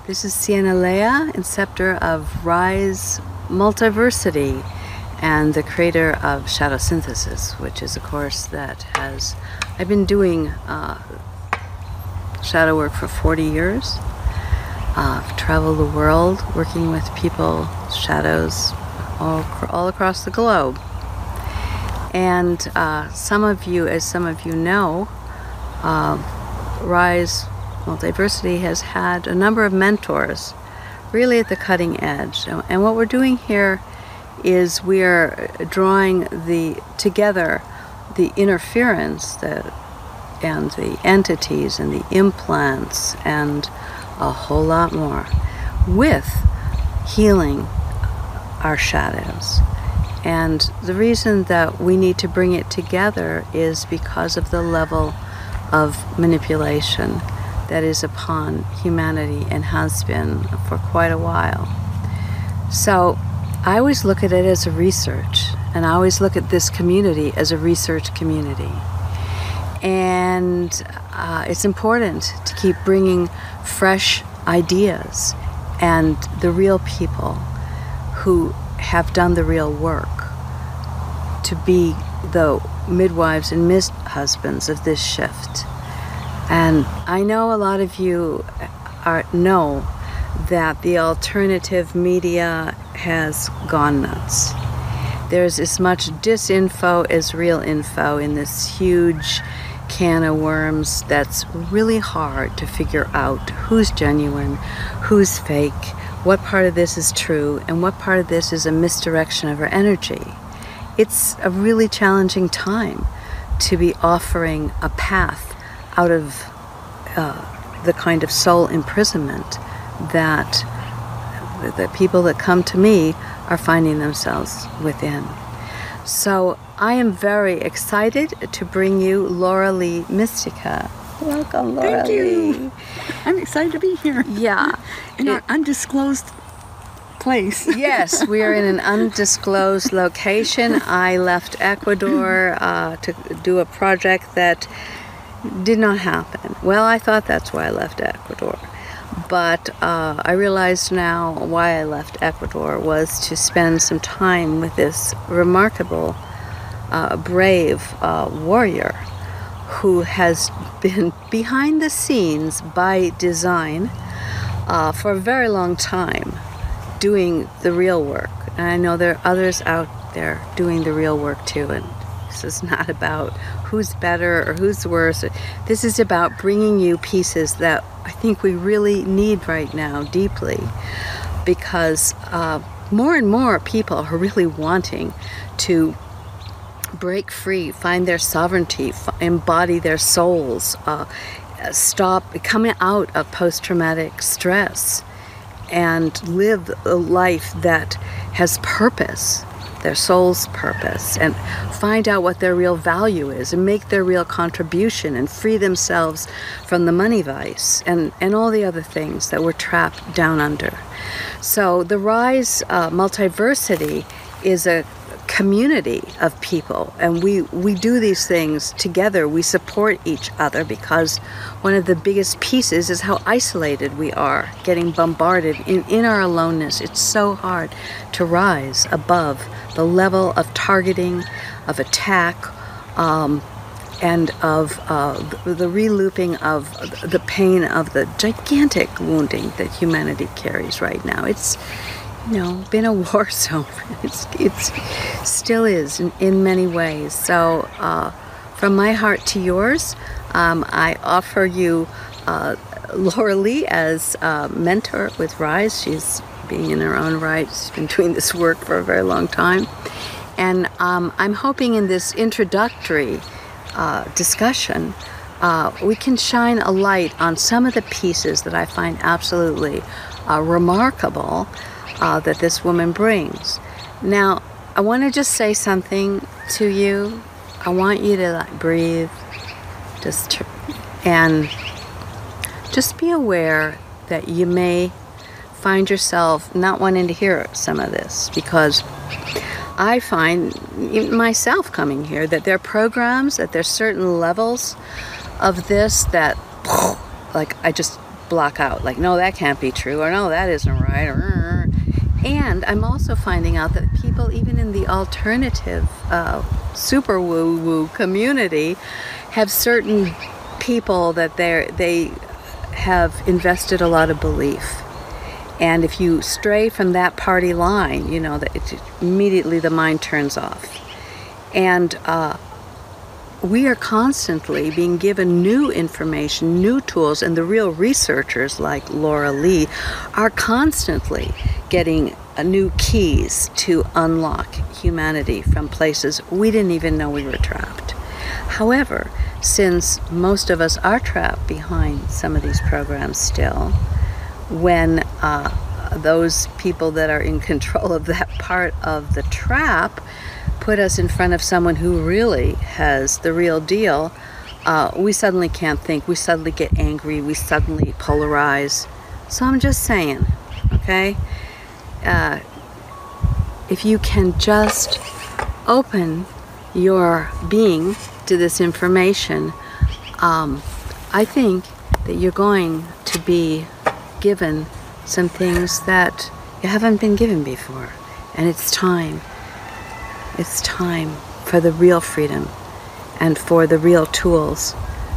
This is Sienna Leah, inceptor of Rise Multiversity and the creator of Shadow Synthesis, which is a course that I've been doing shadow work for 40 years. I've traveled the world working with people, shadows, all across the globe. And some of you know, Rise Multiversity has had a number of mentors really at the cutting edge. And what we're doing here is we are drawing together the interference and the entities and the implants and a whole lot more with healing our shadows. And the reason that we need to bring it together is because of the level of manipulation that is upon humanity and has been for quite a while. So I always look at it as a research, and I always look at this community as a research community. And it's important to keep bringing fresh ideas and the real people who have done the real work to be the midwives and husbands of this shift. And I know a lot of you know that the alternative media has gone nuts. There's as much disinfo as real info in this huge can of worms that's really hard to figure out who's genuine, who's fake, what part of this is true, and what part of this is a misdirection of our energy. It's a really challenging time to be offering a path out of the kind of soul imprisonment that the people that come to me are finding themselves within. So I am very excited to bring you Laura Lee Mistycah. Welcome, Laura Thank you. Lee. I'm excited to be here. Yeah. In our undisclosed place. Yes, we are in an undisclosed location. I left Ecuador to do a project that did not happen. Well, I thought that's why I left Ecuador. But I realized now why I left Ecuador was to spend some time with this remarkable, brave warrior who has been behind the scenes by design for a very long time doing the real work. And I know there are others out there doing the real work too. And this is not about who's better or who's worse. This is about bringing you pieces that I think we really need right now deeply, because more and more people are really wanting to break free, find their sovereignty, embody their souls, stop coming out of post-traumatic stress and live a life that has purpose, their soul's purpose, and find out what their real value is and make their real contribution and free themselves from the money vice and all the other things that we're trapped down under. So the Rise Multiversity is a community of people, and we do these things together. We support each other because one of the biggest pieces is how isolated we are, getting bombarded in our aloneness. It's so hard to rise above the level of targeting, of attack, and of the relooping of the pain of the gigantic wounding that humanity carries right now. It's been a war zone. It's still is in many ways. So from my heart to yours, I offer you Laura Lee as a mentor with Rise. She's being in her own right. She's been doing this work for a very long time. And I'm hoping in this introductory discussion, we can shine a light on some of the pieces that I find absolutely remarkable that this woman brings. Now, I want to just say something to you. I want you to breathe, and just be aware that you may find yourself not wanting to hear some of this, because I find even myself coming here that there are programs, that there's certain levels of this that like I just block out, like, no, that can't be true, or no, that isn't right, or... And I'm also finding out that people, even in the alternative super woo-woo community, have certain people that they have invested a lot of belief. And if you stray from that party line, you know, that immediately the mind turns off. And we are constantly being given new information, new tools, and the real researchers like Laura Lee are constantly getting new keys to unlock humanity from places we didn't even know we were trapped. However, since most of us are trapped behind some of these programs still, when those people that are in control of that part of the trap put us in front of someone who really has the real deal, we suddenly can't think, we suddenly get angry, we suddenly polarize. So I'm just saying, okay? If you can just open your being to this information, I think that you're going to be given some things that you haven't been given before. And it's time. It's time for the real freedom and for the real tools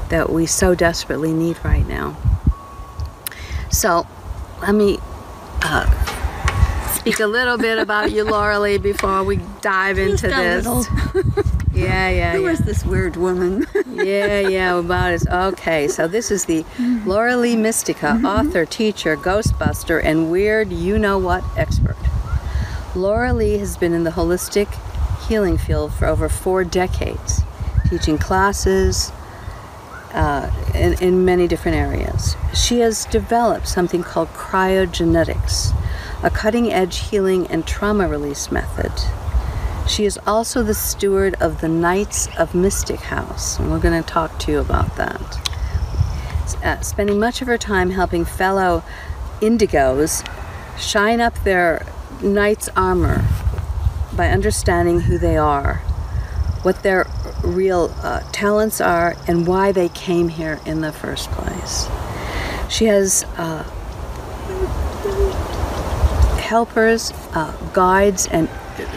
that we so desperately need right now. So let me speak a little bit about you, Laura Lee, before we dive into this. Who is this weird woman? about it. Okay, so this is the Laura Lee Mistycah, author, teacher, ghostbuster, and weird you-know-what expert. Laura Lee has been in the holistic healing field for over 4 decades, teaching classes in many different areas. She has developed something called cryogenetics, a cutting-edge healing and trauma release method. She is also the steward of the Knights of Mystic House, and we're going to talk to you about that. Spending much of her time helping fellow indigos shine up their knight's armor by understanding who they are, what their real talents are, and why they came here in the first place. She has helpers, guides, and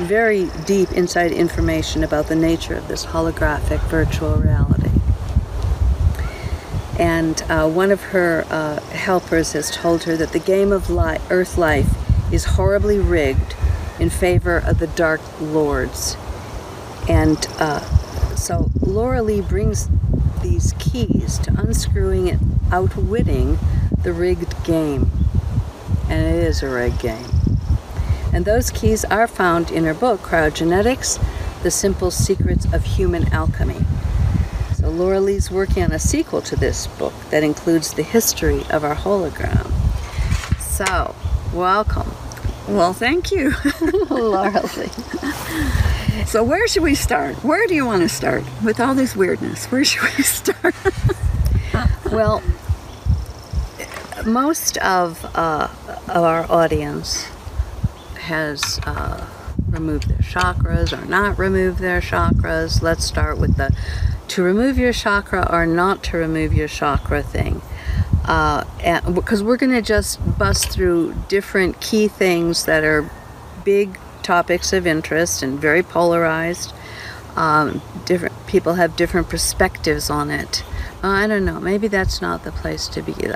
very deep inside information about the nature of this holographic virtual reality. And one of her helpers has told her that the game of Earth life is horribly rigged in favor of the Dark Lords. And so Laura Lee brings these keys to unscrewing and outwitting the rigged game. And it is a rigged game. And those keys are found in her book, Cryogenetics, The Simple Secrets of Human Alchemy. So Laura Lee's working on a sequel to this book that includes the history of our hologram. So, welcome. Well, thank you, Laura Lee. So where should we start? Where do you want to start with all this weirdness? Where should we start? Well, most of our audience has removed their chakras or not removed their chakras. Let's start with the to remove your chakra or not to remove your chakra thing. Because we're going to just bust through different key things that are big topics of interest and very polarized. Different people have different perspectives on it. I don't know. Maybe that's not the place to begin.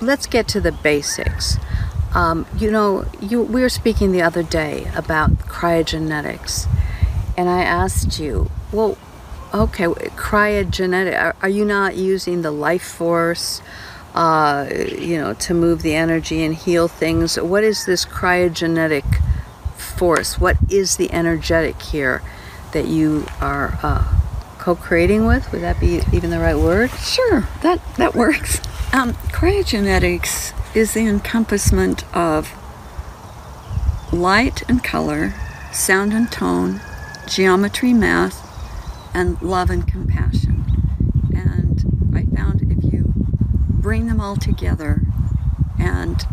Let's get to the basics. We were speaking the other day about cryogenetics, and I asked you, well, okay, cryogenetic. Are you not using the life force, to move the energy and heal things? What is this cryogenetic force? What is the energetic here that you are co-creating with? Would that be even the right word? Sure, that works. Cryogenetics is the encompassment of light and color, sound and tone, geometry, math, and love and compassion. And I found if you bring them all together and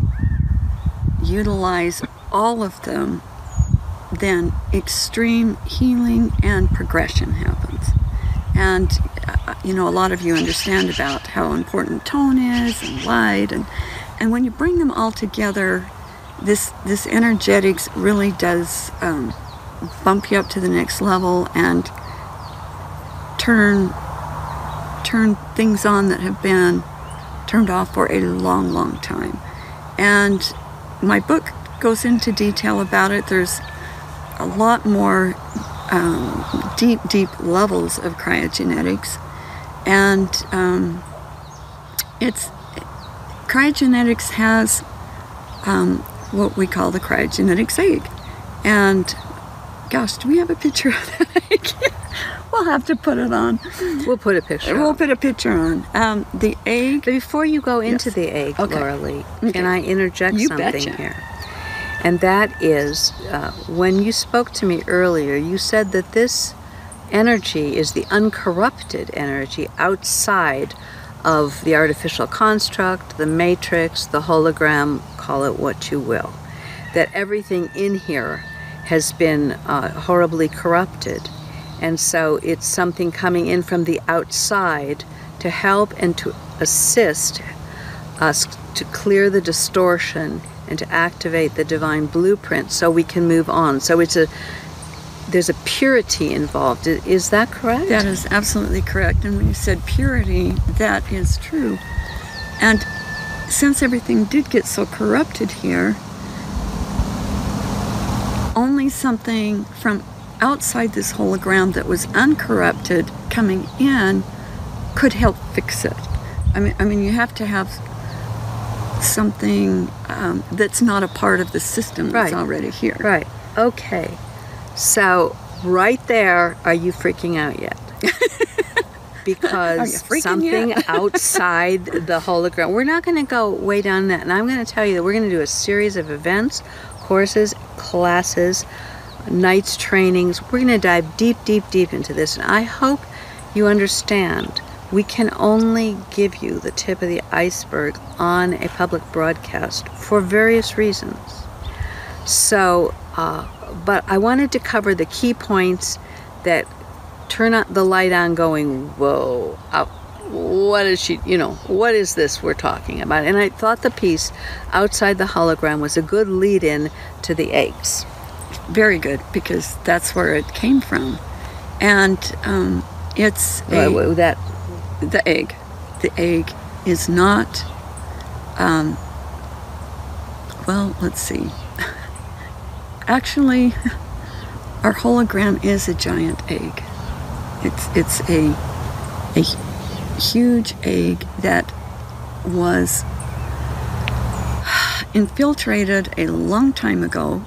utilize all of them, then extreme healing and progression happens. And you know, a lot of you understand about how important tone is and light, and when you bring them all together, this energetics really does bump you up to the next level and turn things on that have been turned off for a long, long time. And my book goes into detail about it. There's a lot more deep levels of cryogenetics, and cryogenetics has what we call the cryogenetics egg. And gosh, do we have a picture of that egg? We'll have to put it on. We'll put a picture We'll put a picture on. The egg. But before you go into Yes. the egg, Okay. Laura Lee, Okay. can I interject You something betcha. here? And that is, when you spoke to me earlier, you said that this energy is the uncorrupted energy outside of the artificial construct, the matrix, the hologram, call it what you will. That everything in here has been horribly corrupted. And so it's something coming in from the outside to help and to assist us to clear the distortion and to activate the divine blueprint so we can move on. So there's a purity involved. Is that correct? That is absolutely correct. And when you said purity, that is true. And since everything did get so corrupted here, only something from outside this hologram that was uncorrupted coming in could help fix it. I mean, you have to have something that's not a part of the system that's Right. already here. Right. Okay. So right there, are you freaking out yet? Because Are you freaking something yet? outside the hologram. We're not going to go way down that. And I'm going to tell you that we're going to do a series of events, courses, classes, nights, trainings. We're going to dive deep into this. And I hope you understand we can only give you the tip of the iceberg on a public broadcast for various reasons. So, but I wanted to cover the key points that turn the light on going, whoa, what is she, what is this we're talking about? And I thought the piece outside the hologram was a good lead-in to the eggs. Very good, because that's where it came from. And it's the egg. The egg is not, well, let's see. Actually, our hologram is a giant egg. It's a huge egg that was infiltrated a long time ago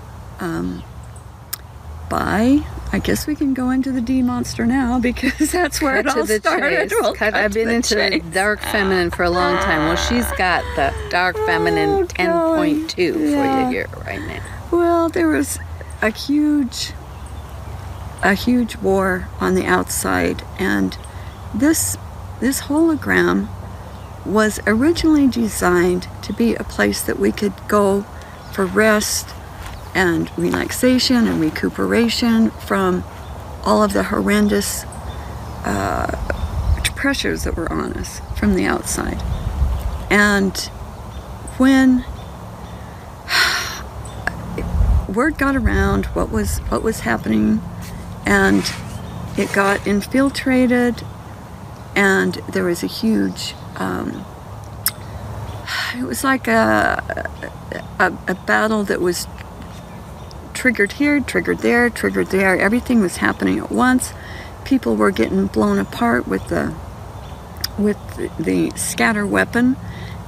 by, I guess we can go into the D monster now, because that's where it all started. We'll cut I've been to the into chase. dark feminine for a long time. Well, she's got the dark feminine 10.2 for Yeah. you here right now. Well, there was a huge war on the outside, and this hologram was originally designed to be a place that we could go for rest and relaxation and recuperation from all of the horrendous pressures that were on us from the outside. And when word got around what was happening, and it got infiltrated, and there was a huge it was like a battle that was triggered here, triggered there, triggered there. Everything was happening at once. People were getting blown apart with the scatter weapon,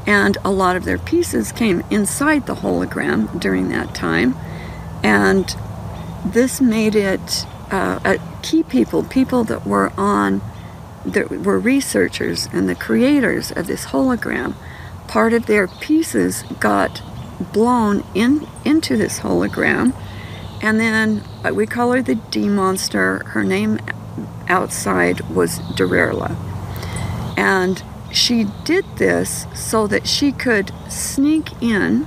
and a lot of their pieces came inside the hologram during that time. And this made it key people that were researchers and the creators of this hologram. Part of their pieces got blown into this hologram, and then we call her the D monster. Her name outside was Durerla, and she did this so that she could sneak in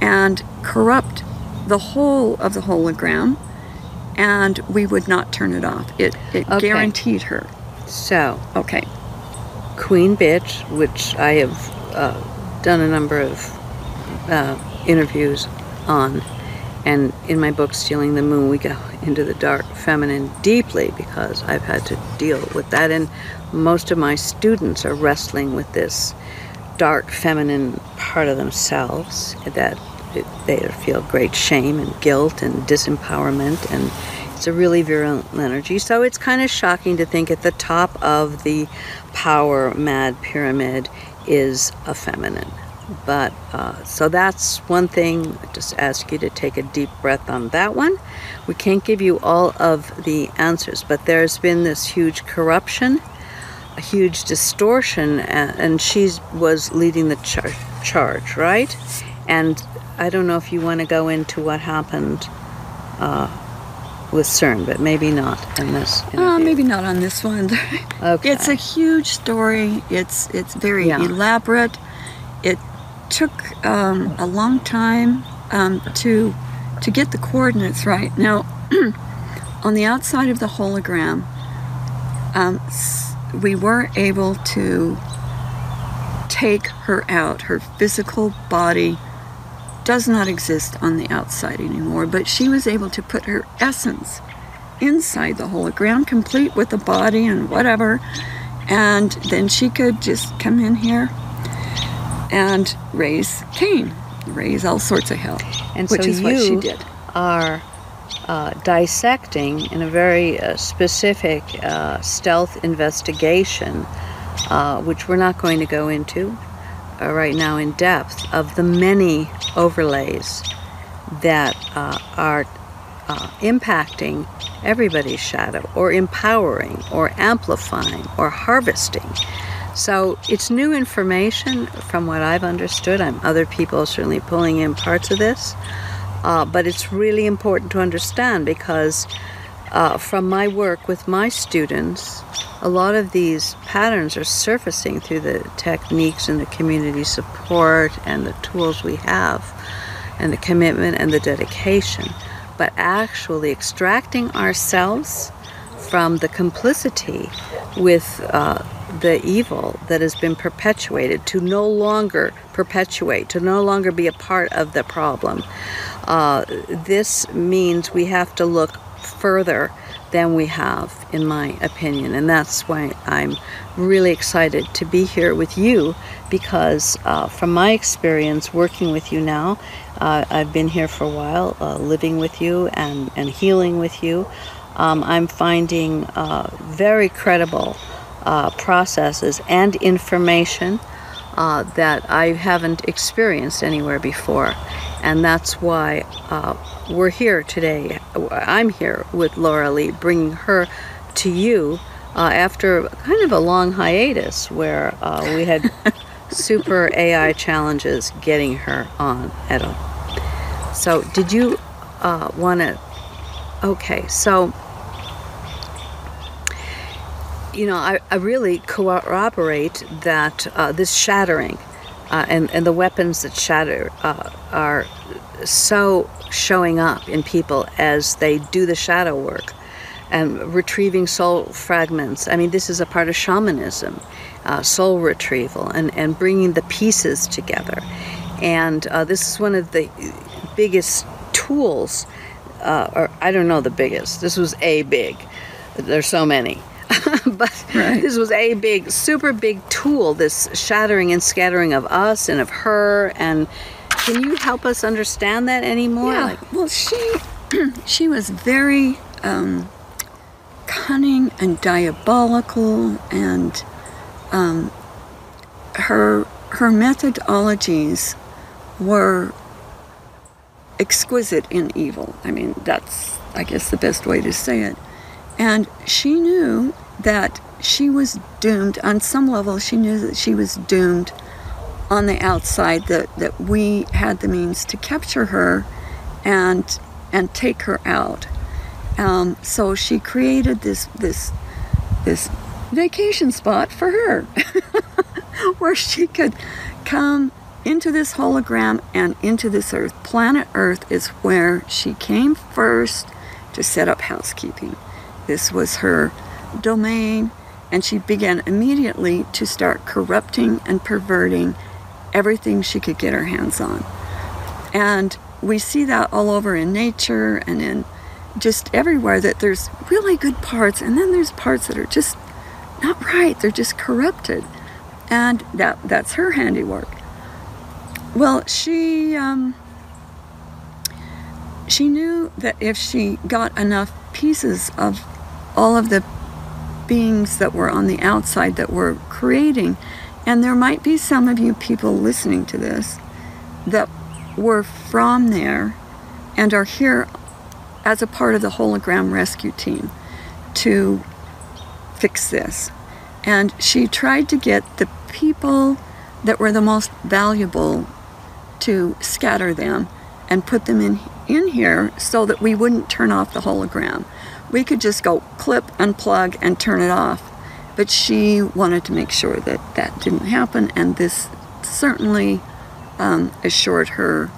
and corrupt the whole of the hologram, and we would not turn it off. It Okay. guaranteed her. So, Okay. Queen Bitch, which I have done a number of interviews on, and in my book, Stealing the Moon, we go into the dark feminine deeply because I've had to deal with that, and most of my students are wrestling with this dark feminine part of themselves that they feel great shame and guilt and disempowerment, and it's a really virulent energy. So it's kind of shocking to think at the top of the power mad pyramid is a feminine. But so that's one thing. I just ask you to take a deep breath on that one. We can't give you all of the answers, but there's been this huge corruption, a huge distortion, and she was leading the charge, right? And I don't know if you want to go into what happened with CERN, but maybe not in this interview. Maybe not on this one. Okay. It's a huge story. It's very elaborate. It took a long time to get the coordinates right. Now, on the outside of the hologram, we were able to take her out. Her physical body does not exist on the outside anymore, but she was able to put her essence inside the hologram, complete with the body and whatever, and then she could just come in here and raise Cain, raise all sorts of hell, and which so is what she did. Are dissecting in a very specific stealth investigation, which we're not going to go into right now in depth, of the many overlays that are impacting everybody's shadow, or empowering, or amplifying, or harvesting. So it's new information from what I've understood. Other people are certainly pulling in parts of this, but it's really important to understand because from my work with my students, a lot of these patterns are surfacing through the techniques and the community support and the tools we have and the commitment and the dedication. But actually extracting ourselves from the complicity with the evil that has been perpetuated, to no longer perpetuate, to no longer be a part of the problem. This means we have to look further than we have, in my opinion, and that's why I'm really excited to be here with you, because from my experience working with you now, I've been here for a while, living with you and healing with you. I'm finding very credible processes and information that I haven't experienced anywhere before. And that's why we're here today. I'm here with Laura Lee, bringing her to you after kind of a long hiatus where we had super AI challenges getting her on at all. So did you want to... Okay, so... You know, I really corroborate that this shattering and the weapons that shatter are so showing up in people as they do the shadow work and retrieving soul fragments. I mean, this is a part of shamanism, soul retrieval, and bringing the pieces together. And this is one of the biggest tools, or I don't know the biggest. This was a big. There's so many. But right. This was a big, super big tool, this shattering and scattering of us and of her. And can you help us understand that anymore? Yeah, well, she was very cunning and diabolical, and her methodologies were exquisite in evil. I mean, that's, I guess, the best way to say it. And she knew that she was doomed. On some level, she knew that she was doomed on the outside, that we had the means to capture her and take her out. So she created this vacation spot for her where she could come into this hologram and into this earth. Planet Earth is where she came first to set up housekeeping. This was her domain, and she began immediately to start corrupting and perverting everything she could get her hands on. And we see that all over in nature and in just everywhere, that there's really good parts, and then there's parts that are just not right. They're just corrupted. And that's her handiwork. Well, she knew that if she got enough pieces of all of the beings that were on the outside that were creating, and there might be some of you people listening to this that were from there and are here as a part of the hologram rescue team to fix this. And she tried to get the people that were the most valuable to scatter them and put them in here so that we wouldn't turn off the hologram. We could just go clip, unplug, and turn it off. But she wanted to make sure that that didn't happen, and this certainly assured her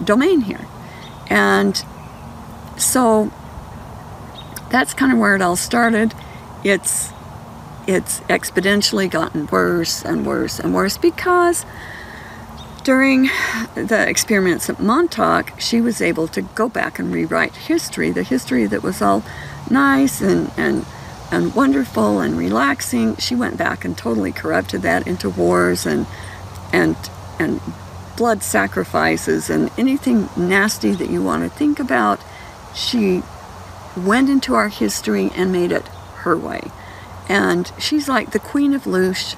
domain here. And so that's kind of where it all started. It's exponentially gotten worse and worse and worse, because during the experiments at Montauk, she was able to go back and rewrite history, the history that was all nice and wonderful and relaxing. She went back and totally corrupted that into wars and blood sacrifices and anything nasty that you want to think about. She went into our history and made it her way. And she's like the Queen of Loosh.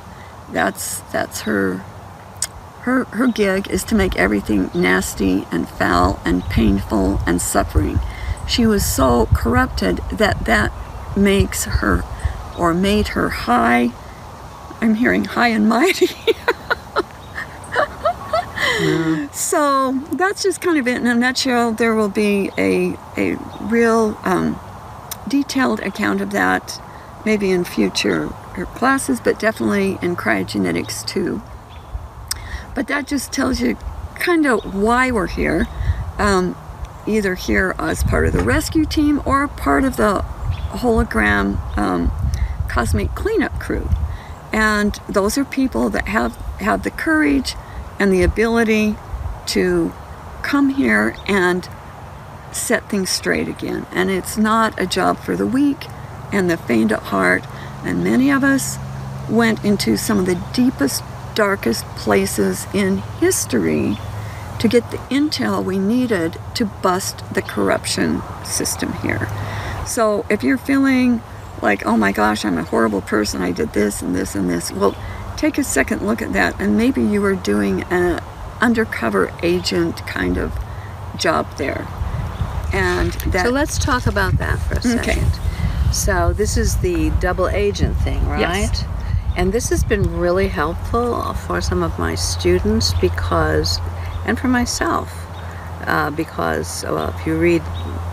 That's her gig, is to make everything nasty and foul and painful and suffering. She was so corrupted that makes her, or made her high. I'm hearing high and mighty. Yeah. So that's just kind of it in a nutshell. There will be a real detailed account of that maybe in future classes, but definitely in cryogenetics too. But that just tells you kind of why we're here, either here as part of the rescue team or part of the hologram cosmic cleanup crew. And those are people that have the courage and the ability to come here and set things straight again. And it's not a job for the weak and the faint at heart. And many of us went into some of the deepest, darkest places in history to get the intel we needed to bust the corruption system here. So if you're feeling like, oh my gosh, I'm a horrible person, I did this and this and this, well, take a second look at that, and maybe you were doing an undercover agent kind of job there. And that, so let's talk about that for a second. Okay. So this is the double agent thing, right? Yes. And this has been really helpful for some of my students because, and for myself, because, well, if you read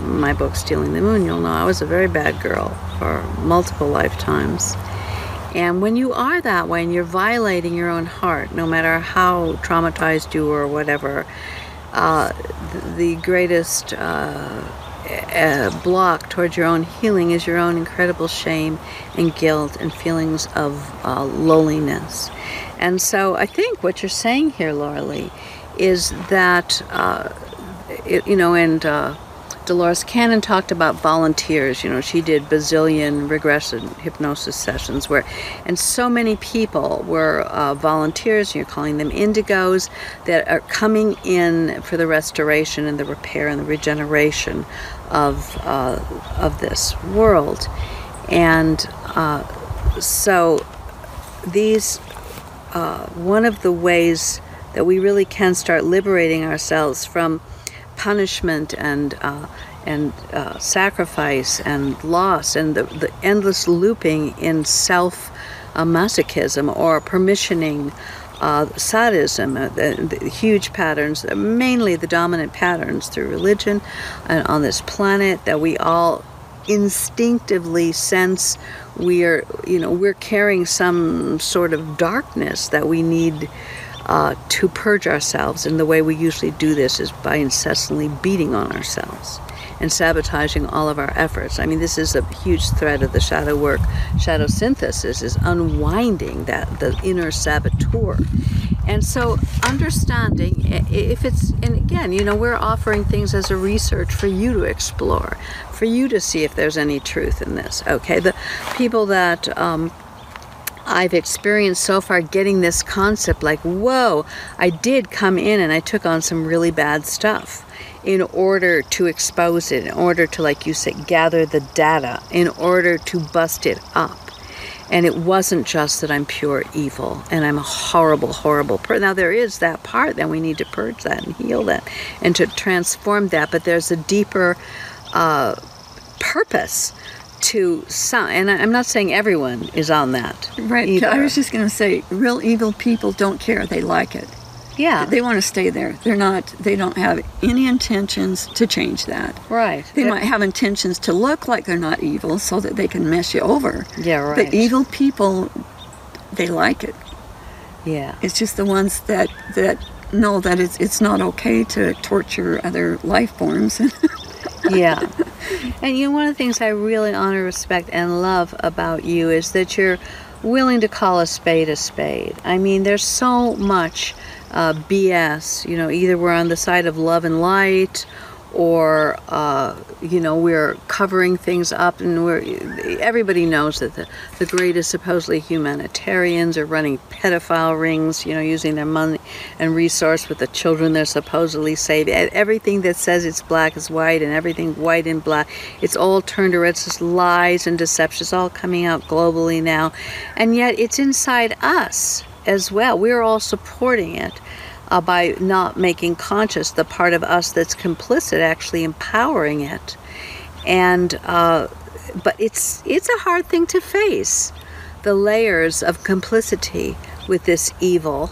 my book, Stealing the Moon, you'll know I was a very bad girl for multiple lifetimes. And when you are that way and you're violating your own heart, no matter how traumatized you were or whatever, the greatest block towards your own healing is your own incredible shame and guilt and feelings of lowliness. And so I think what you're saying here, Laura Lee, is that, and Dolores Cannon talked about volunteers. You know, she did bazillion regression hypnosis sessions and so many people were volunteers. You're calling them indigos, that are coming in for the restoration and the repair and the regeneration of this world. And so these, one of the ways that we really can start liberating ourselves from punishment and sacrifice and loss and the endless looping in self-masochism or permissioning sadism, the huge patterns, mainly the dominant patterns through religion and on this planet that we all instinctively sense we're carrying some sort of darkness that we need to purge ourselves, and the way we usually do this is by incessantly beating on ourselves and sabotaging all of our efforts. I mean, this is a huge thread of the shadow work. Shadow synthesis is unwinding the inner saboteur. And so understanding if it's, and again, you know, we're offering things as a research for you to explore, for you to see if there's any truth in this. Okay, the people that I've experienced so far getting this concept, like, whoa, I did come in and I took on some really bad stuff in order to expose it, in order to, like you said, gather the data, in order to bust it up. And it wasn't just that I'm pure evil and I'm a horrible, horrible person. Now, there is that part that we need to purge that and heal that and to transform that. But there's a deeper purpose to some. And I'm not saying everyone is on that. Right. Either. I was just going to say, real evil people don't care. They like it. Yeah. They want to stay there. They don't have any intentions to change that. Right. They might have intentions to look like they're not evil so that they can mess you over. Yeah, right. But evil people, they like it. Yeah. It's just the ones that know that it's not okay to torture other life forms. Yeah. And you know, one of the things I really honor, respect, and love about you is that you're willing to call a spade a spade. I mean, there's so much BS, you know, either we're on the side of love and light, or you know, we're covering things up, and everybody knows that the greatest supposedly humanitarians are running pedophile rings, you know, using their money and resource with the children they're supposedly saving. Everything that says it's black is white, and everything white and black, it's all turned around. It's just lies and deception. It's all coming out globally now, and yet it's inside us as well. We're all supporting it by not making conscious the part of us that's complicit, actually empowering it. And but it's a hard thing to face, the layers of complicity with this evil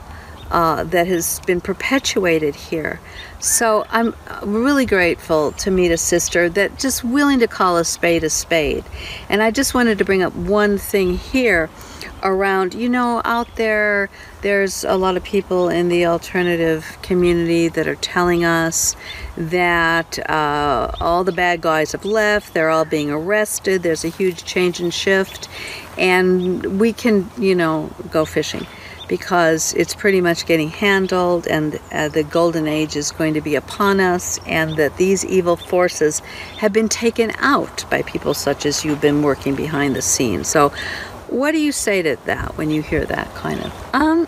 that has been perpetuated here. So I'm really grateful to meet a sister that just willing to call a spade a spade. And I just wanted to bring up one thing here around, you know, out there's a lot of people in the alternative community that are telling us that all the bad guys have left, they're all being arrested, there's a huge change and shift, and we can, you know, go fishing because it's pretty much getting handled, and the golden age is going to be upon us, and that these evil forces have been taken out by people such as you've been working behind the scenes. So what do you say to that when you hear that kind of?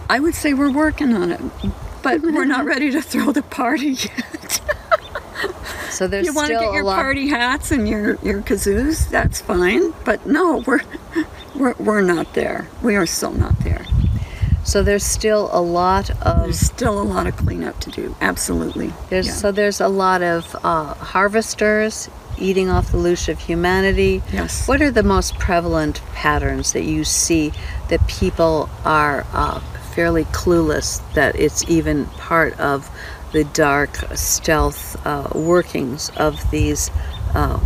I would say we're working on it, but we're not ready to throw the party yet. So there's you want to get your party hats and your kazoos, that's fine. But no, we're not there. We are still not there. So there's still a lot of cleanup to do. Absolutely. So there's a lot of harvesters eating off the loosh of humanity. Yes. What are the most prevalent patterns that you see that people are fairly clueless that it's even part of the dark stealth workings of these,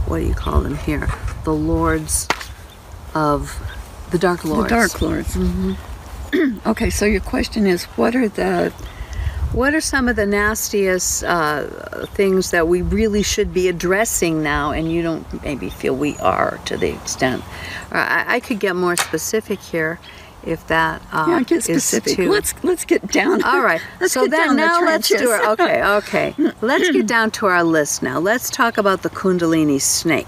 what do you call them here? The lords of, the Dark Lords. The Dark Lords. Mm-hmm. Okay, so your question is, what are some of the nastiest things that we really should be addressing now, and you don't maybe feel we are to the extent? I could get more specific here, if that get specific. is too. Let's get down. All right. So then now let's do our okay. Let's get down to our list now. Let's talk about the Kundalini snake.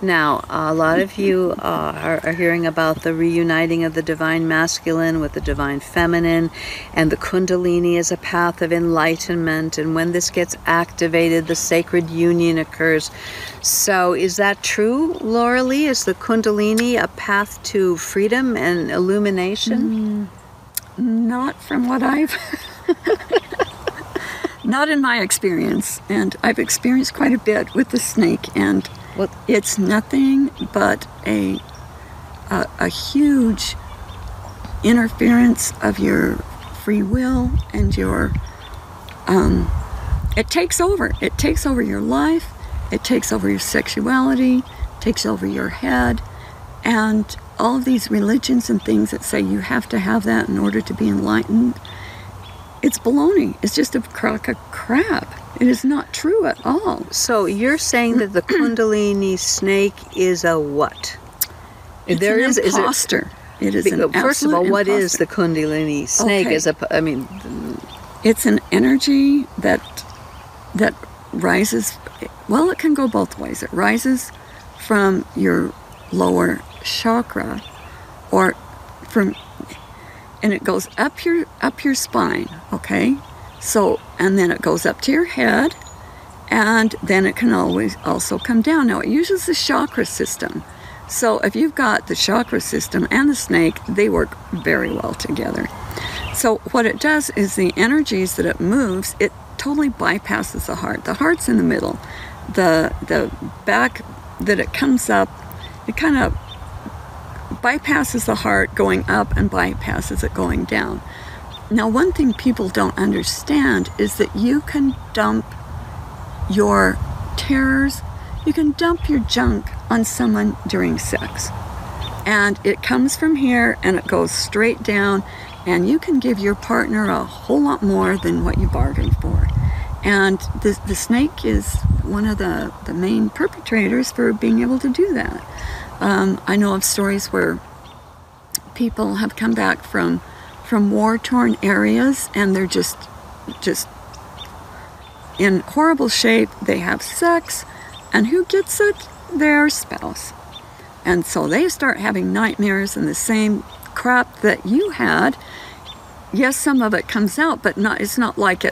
Now, a lot of you are hearing about the reuniting of the divine masculine with the divine feminine, and the Kundalini is a path of enlightenment, and when this gets activated, the sacred union occurs. So is that true, Laura Lee? Is the Kundalini a path to freedom and illumination? Not from what I've... Not in my experience, and I've experienced quite a bit with the snake, and it's nothing but a huge interference of your free will and your it takes over your life, it takes over your sexuality, takes over your head, and all of these religions and things that say you have to have that in order to be enlightened, it's baloney. It's just a crock of crap. It is not true at all. So you're saying that the Kundalini snake is a what? It's an imposter. It is an absolute First of all, what imposter. is the Kundalini snake? Okay. It's an energy that rises. Well, it can go both ways. It rises from your lower chakra, and it goes up your spine. Okay, so and then it goes up to your head, and then it can always also come down. Now it uses the chakra system. So if you've got the chakra system and the snake, they work very well together. So what it does is the energies that it moves, it totally bypasses the heart. The heart's in the middle. The back that it comes up, it kind of bypasses the heart going up and bypasses it going down. Now, one thing people don't understand is that you can dump your terrors, you can dump your junk on someone during sex. And it comes from here and it goes straight down, and you can give your partner a whole lot more than what you bargained for. And the snake is one of the main perpetrators for being able to do that. I know of stories where people have come back from war-torn areas, and they're just in horrible shape. They have sex, and who gets it? Their spouse. And so they start having nightmares and the same crap that you had. Yes, some of it comes out, but it's not like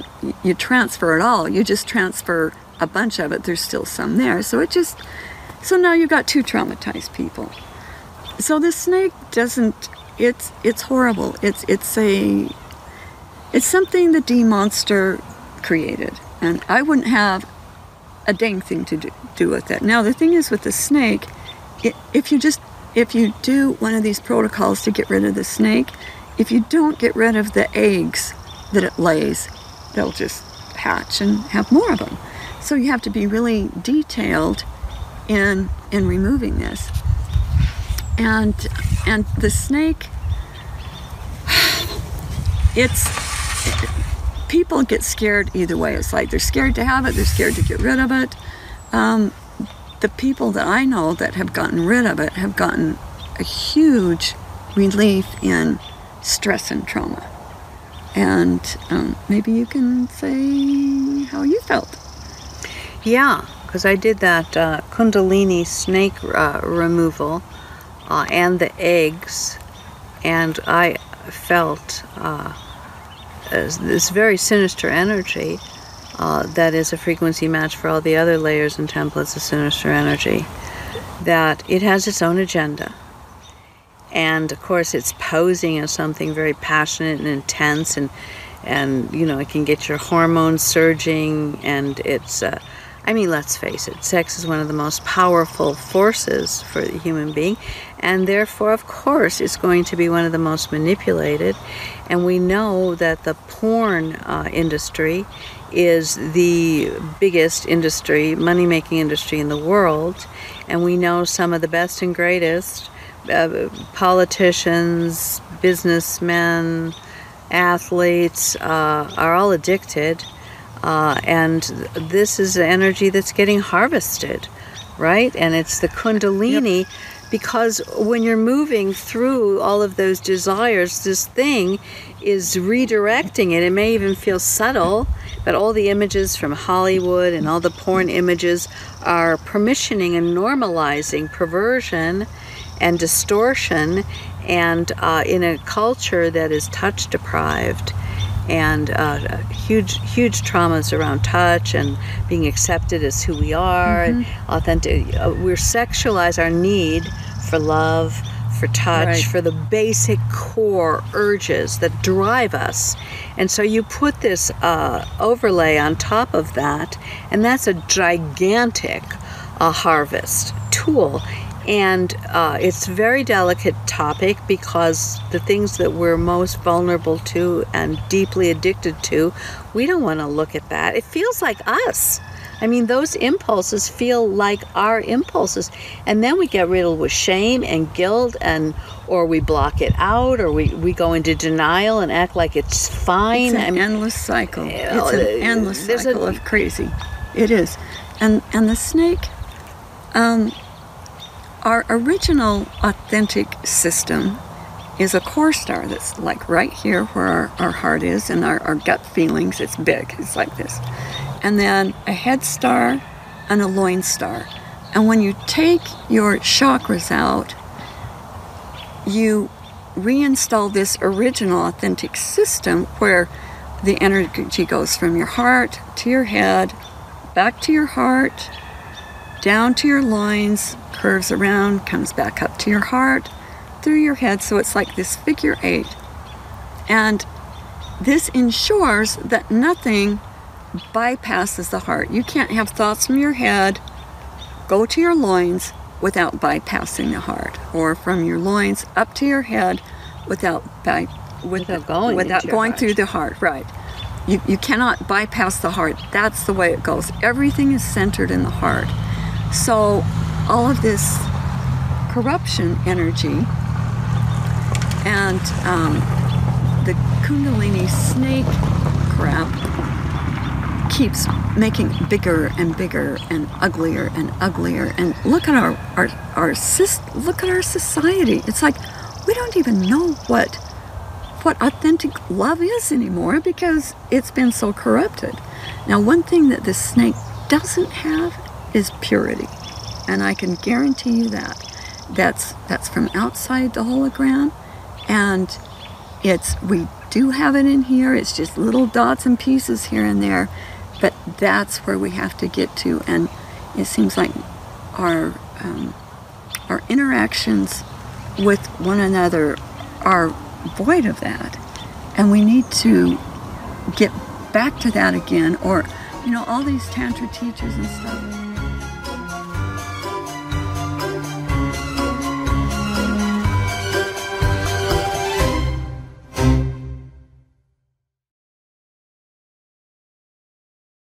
you transfer it all. You just transfer a bunch of it. There's still some there. So now you've got two traumatized people. So the snake doesn't, it's horrible. It's something the D-monster created. And I wouldn't have a dang thing to do with it. Now the thing is with the snake, if you do one of these protocols to get rid of the snake, if you don't get rid of the eggs that it lays, they'll just hatch and have more of them. So you have to be really detailed in removing this. And the snake, people get scared either way. It's like they're scared to have it, they're scared to get rid of it. The people that I know that have gotten rid of it have gotten a huge relief in stress and trauma. And maybe you can say how you felt. Yeah, because I did that Kundalini snake removal and the eggs, and I felt this very sinister energy that is a frequency match for all the other layers and templates of sinister energy, that it has its own agenda. And of course it's posing as something very passionate and intense, and it can get your hormones surging, and it's let's face it, sex is one of the most powerful forces for the human being, and therefore, of course, it's going to be one of the most manipulated. And we know that the porn industry is the biggest industry, money-making industry in the world, and we know some of the best and greatest politicians, businessmen, athletes are all addicted. And this is the energy that's getting harvested, right? And it's the Kundalini, yep. Because when you're moving through all of those desires, this thing is redirecting it. It may even feel subtle, but all the images from Hollywood and all the porn images are permissioning and normalizing perversion and distortion, and in a culture that is touch deprived, and huge traumas around touch and being accepted as who we are, and authentic. We're sexualize our need for love, for touch, right, for the basic core urges that drive us. And so you put this overlay on top of that, and that's a gigantic harvest tool. And it's a very delicate topic, because the things that we're most vulnerable to and deeply addicted to, we don't want to look at that. It feels like us. I mean, those impulses feel like our impulses, and then we get riddled with shame and guilt, or we block it out, or we go into denial and act like it's fine. It's an endless cycle. It's an endless cycle of crazy. It is. And the snake, our original authentic system is a core star that's like right here where our heart is, and our gut feelings. It's big. It's like this. And then a head star and a loin star. And when you take your chakras out, you reinstall this original authentic system where the energy goes from your heart to your head, back to your heart, down to your loins, curves around, comes back up to your heart, through your head. So it's like this figure 8. And this ensures that nothing bypasses the heart. You can't have thoughts from your head go to your loins without bypassing the heart, or from your loins up to your head without going through the heart. Right. You cannot bypass the heart. That's the way it goes. Everything is centered in the heart. So all of this corruption energy and the Kundalini snake crap keeps making it bigger and bigger and uglier and uglier. And look at our society. It's like we don't even know what authentic love is anymore, because it's been so corrupted. Now, one thing that this snake doesn't have is purity, and I can guarantee you that's from outside the hologram, and we do have it in here. It's just little dots and pieces here and there, but that's where we have to get to. And it seems like our interactions with one another are void of that, and we need to get back to that again. Or all these tantra teachers and stuff,